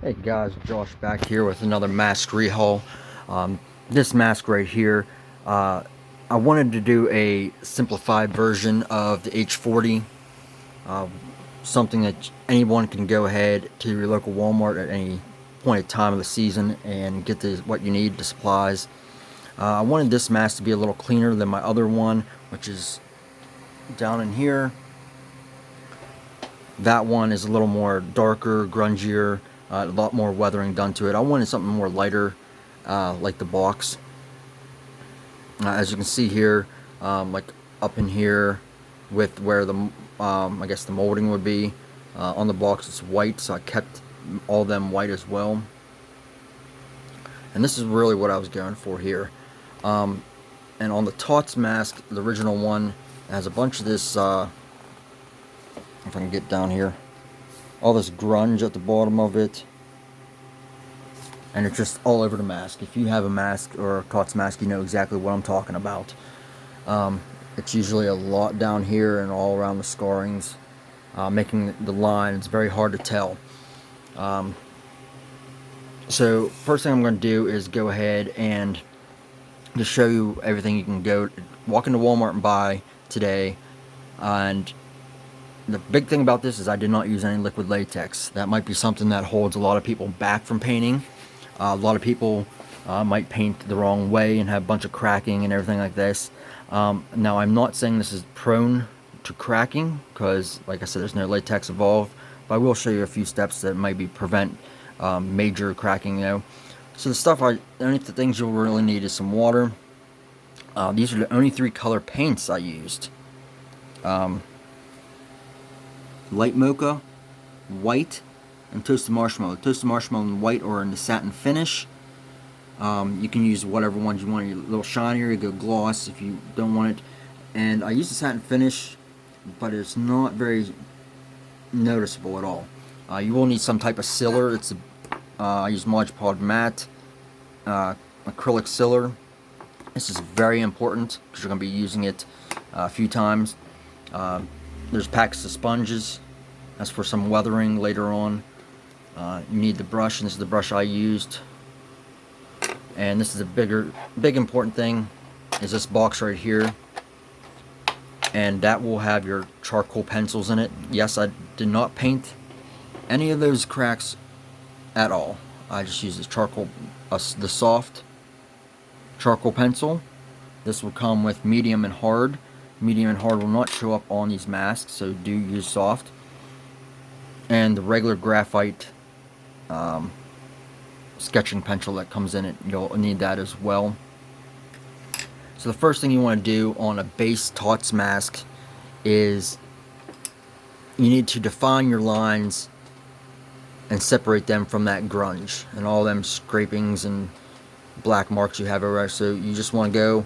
Hey guys, Josh back here with another mask rehaul. This mask right here, I wanted to do a simplified version of the H40, uh, something that anyone can go ahead to your local Walmart at any point in time of the season and get what you need, the supplies. I wanted this mask to be a little cleaner than my other one, which is down in here. That one is a little more darker, grungier, a lot more weathering done to it. I wanted something more lighter, like the box. As you can see here, like up in here with where the, I guess the molding would be, on the box it's white, so I kept all of them white as well. And this is really what I was going for here. And on the Tots mask, the original one, has a bunch of this, if I can get down here, all this grunge at the bottom of it, and it's just all over the mask. If you have a mask or a Tots mask, you know exactly what I'm talking about. It's usually a lot down here and all around the scarrings, making the line, it's very hard to tell. So first thing I'm going to do is go ahead and just show you everything you can walk into Walmart and buy today. And the big thing about this is I did not use any liquid latex. That might be something that holds a lot of people back from painting. A lot of people might paint the wrong way and have a bunch of cracking and everything like this. Now, I'm not saying this is prone to cracking because, like I said, there's no latex involved. But I will show you a few steps that maybe prevent major cracking, So the only things you'll really need is some water. These are the only 3 color paints I used. Light mocha, white, and toasted marshmallow. Toasted marshmallow and white or in the satin finish. You can use whatever ones you want. A little shinier, you go gloss if you don't want it. And I use the satin finish, but it's not very noticeable at all. You will need some type of sealer. I use Mod Podge matte acrylic sealer. This is very important because you're going to be using it a few times. There's packets of sponges. That's for some weathering later on. You need the brush, and this is the brush I used. And this is a big important thing, is this box right here. And that will have your charcoal pencils in it. Yes, I did not paint any of those cracks at all. I just used the soft charcoal pencil. This will come with medium and hard. Medium and hard will not show up on these masks, so do use soft. And the regular graphite sketching pencil that comes in it, you'll need that as well. So the first thing you want to do on a base Tots mask is you need to define your lines and separate them from that grunge and all them scrapings and black marks you have everywhere. So you just want to go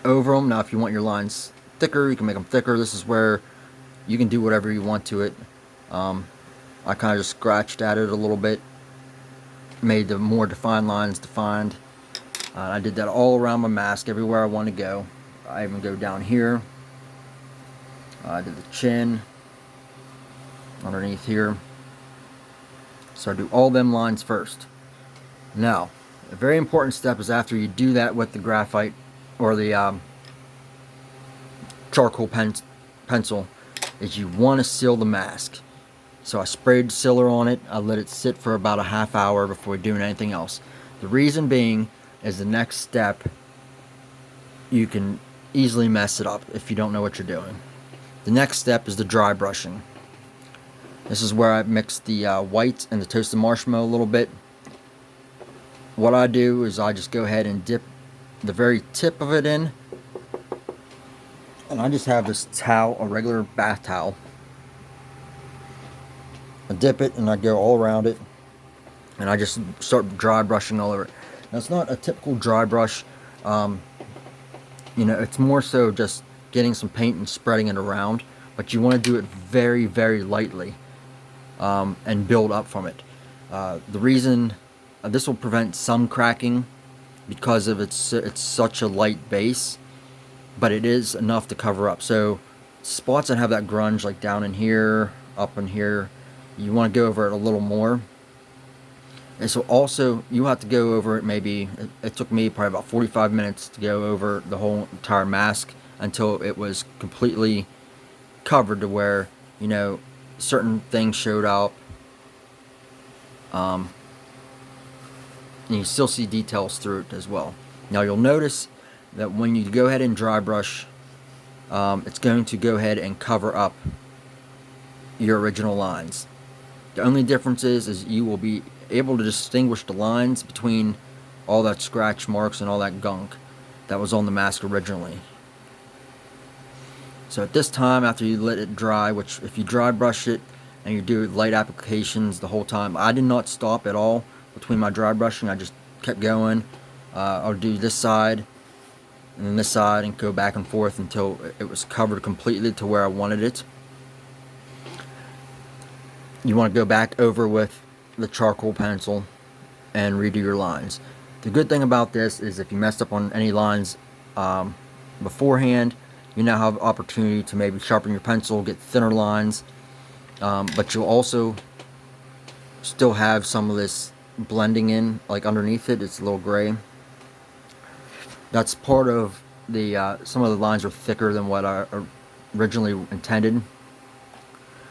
over them. Now if you want your lines thicker, you can make them thicker. This is where you can do whatever you want to it. I kind of just scratched at it a little bit, made the more defined lines defined. I did that all around my mask, everywhere I want to go. I even go down here. I did the chin, underneath here. So I do all them lines first. Now, a very important step is after you do that with the graphite or the charcoal pencil, is you want to seal the mask. So I sprayed sealer on it. I let it sit for about a half hour before doing anything else. The reason being is the next step, you can easily mess it up if you don't know what you're doing. The next step is the dry brushing. This is where I mix the white and the toasted marshmallow a little bit. What I do is I just go ahead and dip the very tip of it in. And I just have this towel, a regular bath towel. I dip it and I go all around it. And I just start dry brushing all over it. Now it's not a typical dry brush. It's more so just getting some paint and spreading it around. But you want to do it very, very lightly. And build up from it. The reason this will prevent some cracking because of it's such a light base, but it is enough to cover up. So spots that have that grunge, like down in here, up in here, you want to go over it a little more. And so also you have to go over it, maybe it took me probably about 45 minutes to go over the whole entire mask until it was completely covered to where, you know, certain things showed up. And you still see details through it as well. Now you'll notice that when you go ahead and dry brush, it's going to go ahead and cover up your original lines. The only difference is you will be able to distinguish the lines between all that scratch marks and all that gunk that was on the mask originally. So at this time, after you let it dry, which if you dry brush it and you do light applications the whole time, I did not stop at all between my dry brushing. I just kept going. I'll do this side and then this side and go back and forth until it was covered completely to where I wanted it. You want to go back over with the charcoal pencil and redo your lines. The good thing about this is if you messed up on any lines beforehand, you now have opportunity to maybe sharpen your pencil, get thinner lines, but you'll also still have some of this blending in, like underneath it. It's a little gray. That's part of the some of the lines are thicker than what I originally intended.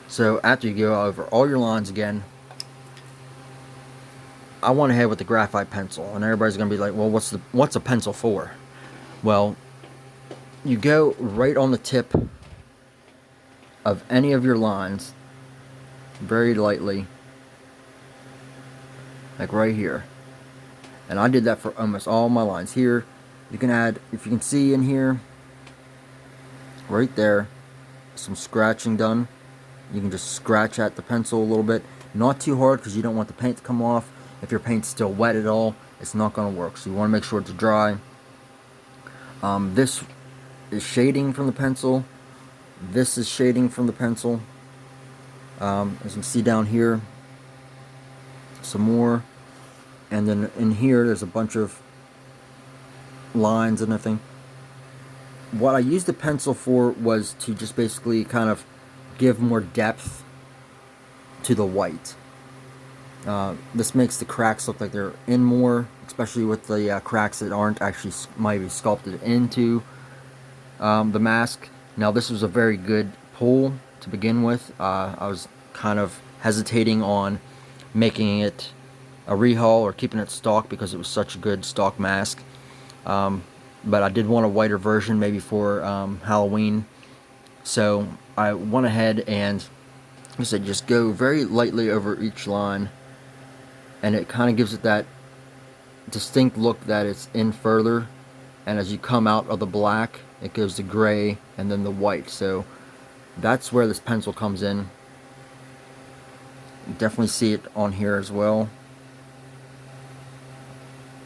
So after you go over all your lines again, I went ahead with the graphite pencil, and everybody's gonna be like, well, what's a pencil for? Well, you go right on the tip of any of your lines very lightly, like right here. And I did that for almost all my lines. Here you can add, if you can see in here right there, some scratching done. You can just scratch at the pencil a little bit, not too hard because you don't want the paint to come off. If your paint's still wet at all, it's not going to work, so you want to make sure it's dry. This is shading from the pencil. This is shading from the pencil. As you can see down here, some more. And then in here, there's a bunch of lines and everything. What I used the pencil for was to just basically kind of give more depth to the white. This makes the cracks look like they're in more, especially with the cracks that aren't actually maybe sculpted into the mask. Now this was a very good pull to begin with. I was kind of hesitating on making it a rehaul or keeping it stock because it was such a good stock mask. But I did want a whiter version maybe for Halloween. So I went ahead and, like I said, just go very lightly over each line. And it kind of gives it that distinct look that it's in further. And as you come out of the black, it goes to gray and then the white. So that's where this pencil comes in. You definitely see it on here as well.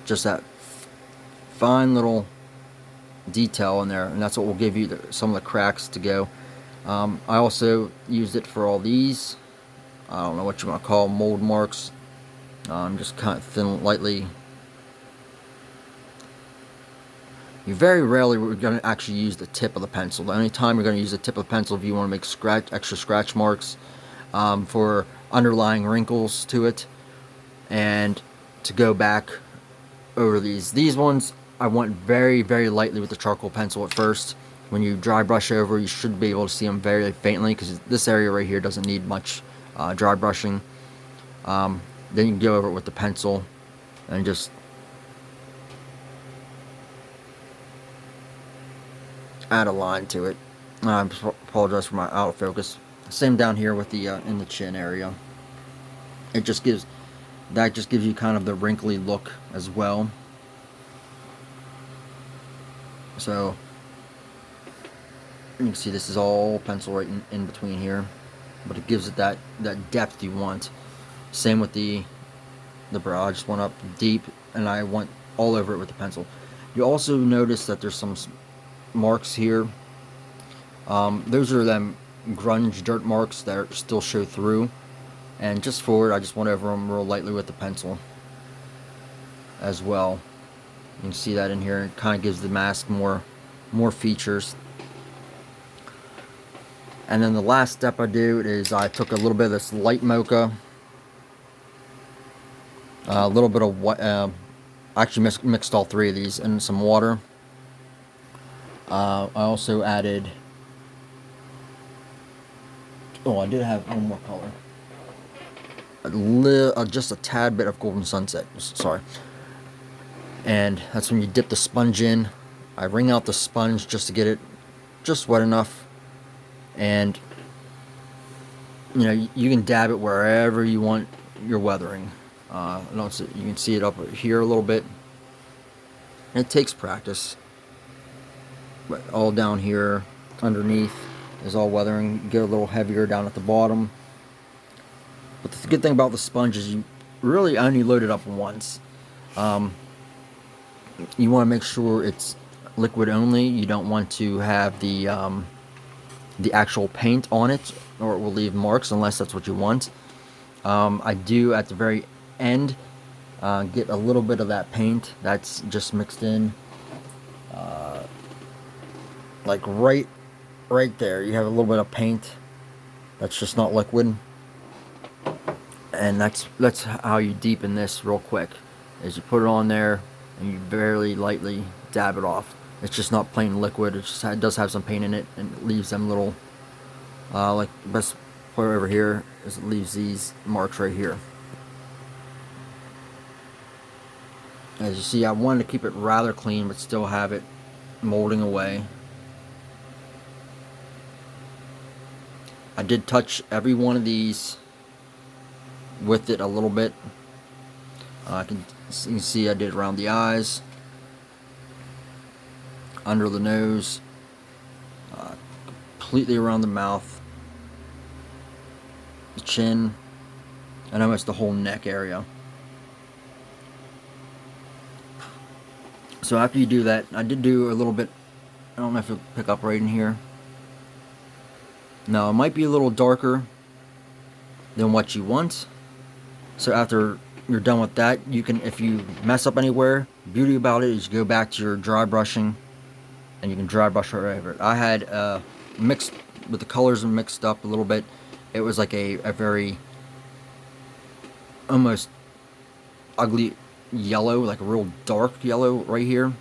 Just that fine little detail in there, and that's what will give you some of the cracks to go. I also used it for all these, I don't know what you want to call them, mold marks. Just kind of thin, lightly. You very rarely are going to actually use the tip of the pencil. The only time you're going to use the tip of the pencil if you want to make extra scratch marks for underlying wrinkles to it, and to go back over these ones. I went very, very lightly with the charcoal pencil at first. When you dry brush over, you should be able to see them very faintly because this area right here doesn't need much dry brushing. Then you can go over it with the pencil and just add a line to it. I apologize for my out of focus. Same down here with the in the chin area. It just gives you kind of the wrinkly look as well. So you can see this is all pencil right in between here, but it gives it that depth you want. Same with the brow. I just went up deep and I went all over it with the pencil. You also notice that there's some marks here. Those are them grunge dirt marks that still show through, and just for it I just went over them real lightly with the pencil as well. You can see that in here. It kind of gives the mask more features. And then the last step I do is I took a little bit of this light mocha, a little bit of what, I actually mixed all three of these in some water. I also added, oh, I did have one more color. Just a tad bit of Golden Sunset, sorry. And that's when you dip the sponge in. I wring out the sponge just to get it just wet enough. And, you know, you can dab it wherever you want your weathering. You can see it up here a little bit. It takes practice. But all down here underneath is all weathering. Get a little heavier down at the bottom. But the good thing about the sponge is you really only load it up once. You want to make sure it's liquid only. You don't want to have the actual paint on it, or it will leave marks unless that's what you want. I do at the very end get a little bit of that paint that's just mixed in, like right there. You have a little bit of paint that's just not liquid, and that's how you deepen this real quick. Is you put it on there and you very lightly dab it off. It's just not plain liquid. It does have some paint in it, and it leaves them little, like the best part over here is it leaves these marks right here. As you see, I wanted to keep it rather clean, but still have it molding away. I did touch every one of these with it a little bit. You can see I did around the eyes, under the nose, completely around the mouth, the chin, and almost the whole neck area. So after you do that, I did do a little bit, I don't know if it'll pick up right in here. Now it might be a little darker than what you want. So after you're done with that, you can, if you mess up anywhere, the beauty about it is you go back to your dry brushing and you can dry brush right over it. I had mixed with the colors and mixed up a little bit. It was like a very almost ugly yellow, like a real dark yellow right here,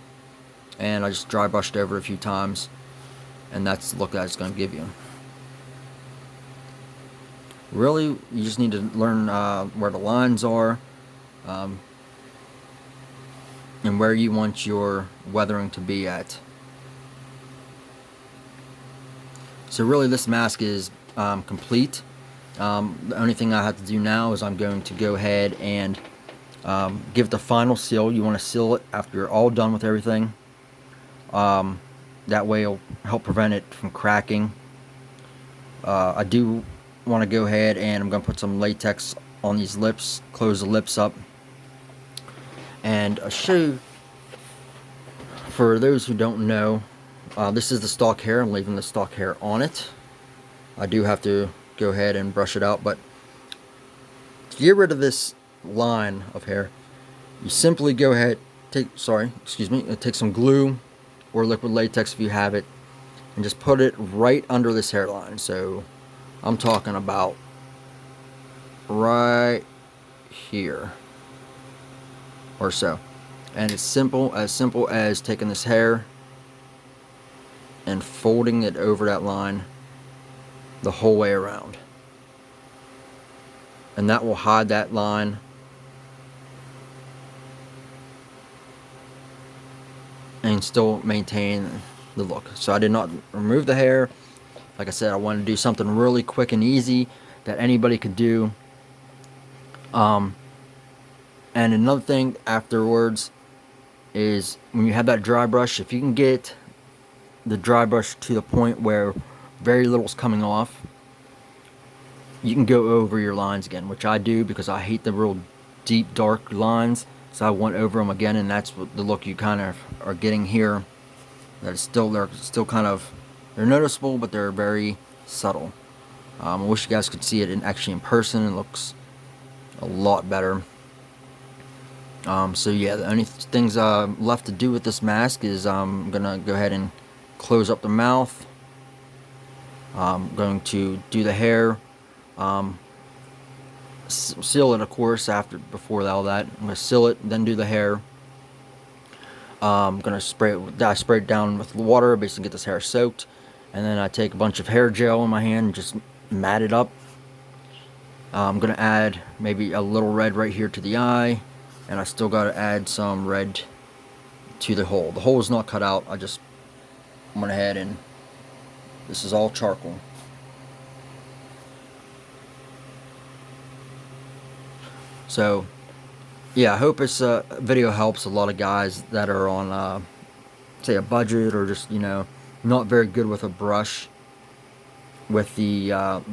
and I just dry brushed over it a few times, and that's the look that it's going to give you. Really, you just need to learn where the lines are, and where you want your weathering to be at. So really this mask is complete. The only thing I have to do now is I'm going to go ahead and give it the final seal. You want to seal it after you're all done with everything. That way it'll help prevent it from cracking. I do want to go ahead and I'm going to put some latex on these lips, close the lips up, and I'll show you, for those who don't know, this is the stock hair. I'm leaving the stock hair on it. I do have to go ahead and brush it out, but to get rid of this line of hair, you simply go ahead, take some glue or liquid latex if you have it, and just put it right under this hairline. So I'm talking about right here or so. And it's simple as taking this hair and folding it over that line the whole way around. And that will hide that line and still maintain the look. So I did not remove the hair. Like I said, I wanted to do something really quick and easy that anybody could do. And another thing afterwards is when you have that dry brush, if you can get the dry brush to the point where very little's coming off, you can go over your lines again, which I do because I hate the real deep dark lines. So I went over them again, and that's what the look you kind of are getting here. That is still, they're still kind of, they're noticeable, but they're very subtle. I wish you guys could see it actually in person. It looks a lot better. So yeah, the only things left to do with this mask is I'm gonna go ahead and close up the mouth. I'm going to do the hair, seal it, of course, before all that. I'm going to seal it, then do the hair. I'm going to spray it down with water, basically get this hair soaked. And then I take a bunch of hair gel in my hand and just mat it up. I'm going to add maybe a little red right here to the eye. And I still got to add some red to the hole. The hole is not cut out. I just went ahead and this is all charcoal. So yeah, I hope this video helps a lot of guys that are on say a budget, or just, you know, not very good with a brush with the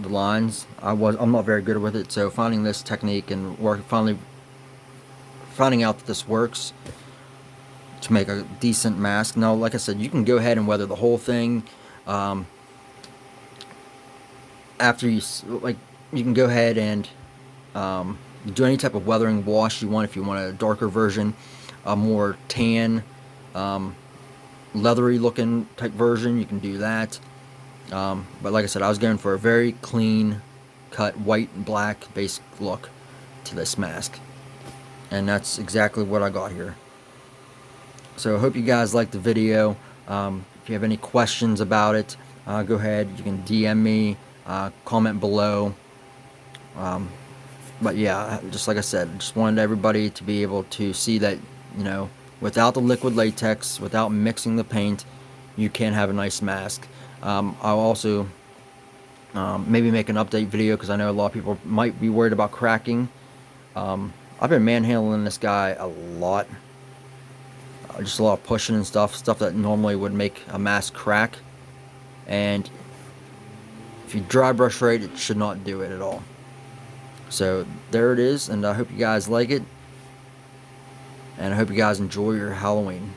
lines. I'm not very good with it, so finding this technique and finally finding out that this works to make a decent mask. Now, like I said, you can go ahead and weather the whole thing. After you can go ahead and do any type of weathering wash you want. If you want a darker version, a more tan, leathery looking type version, you can do that. But like I said, I was going for a very clean cut white and black basic look to this mask, and that's exactly what I got here. So I hope you guys liked the video. If you have any questions about it, go ahead, you can DM me, comment below. But yeah, just like I said, just wanted everybody to be able to see that, you know, without the liquid latex, without mixing the paint, you can have a nice mask. I'll also maybe make an update video, because I know a lot of people might be worried about cracking. I've been manhandling this guy a lot. Just a lot of pushing and stuff that normally would make a mask crack. And if you dry brush right, it should not do it at all. So there it is, and I hope you guys like it, and I hope you guys enjoy your Halloween.